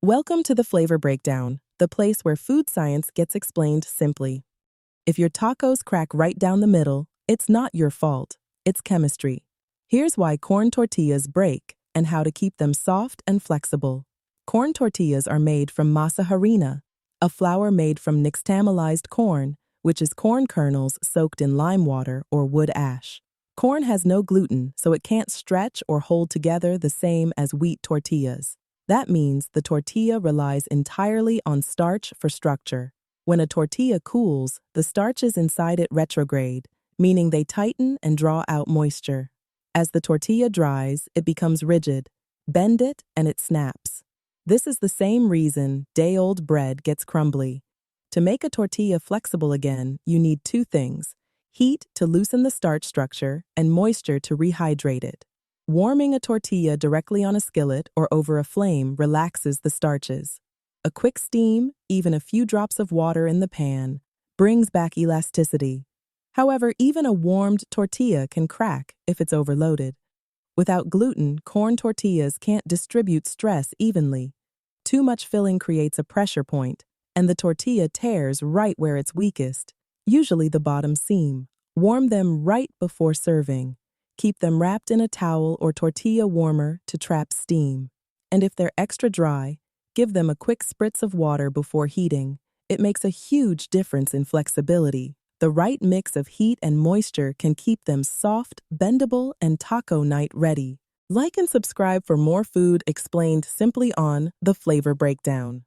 Welcome to the Flavor Breakdown, the place where food science gets explained simply. If your tacos crack right down the middle, it's not your fault, it's chemistry. Here's why corn tortillas break and how to keep them soft and flexible. Corn tortillas are made from masa harina, a flour made from nixtamalized corn, which is corn kernels soaked in lime water or wood ash. Corn has no gluten, so it can't stretch or hold together the same as wheat tortillas. That means the tortilla relies entirely on starch for structure. When a tortilla cools, the starches inside it retrograde, meaning they tighten and draw out moisture. As the tortilla dries, it becomes rigid. Bend it and it snaps. This is the same reason day-old bread gets crumbly. To make a tortilla flexible again, you need two things: heat to loosen the starch structure and moisture to rehydrate it. Warming a tortilla directly on a skillet or over a flame relaxes the starches. A quick steam, even a few drops of water in the pan, brings back elasticity. However, even a warmed tortilla can crack if it's overloaded. Without gluten, corn tortillas can't distribute stress evenly. Too much filling creates a pressure point, and the tortilla tears right where it's weakest, usually the bottom seam. Warm them right before serving. Keep them wrapped in a towel or tortilla warmer to trap steam. And if they're extra dry, give them a quick spritz of water before heating. It makes a huge difference in flexibility. The right mix of heat and moisture can keep them soft, bendable, and taco night ready. Like and subscribe for more food explained simply on The Flavor Breakdown.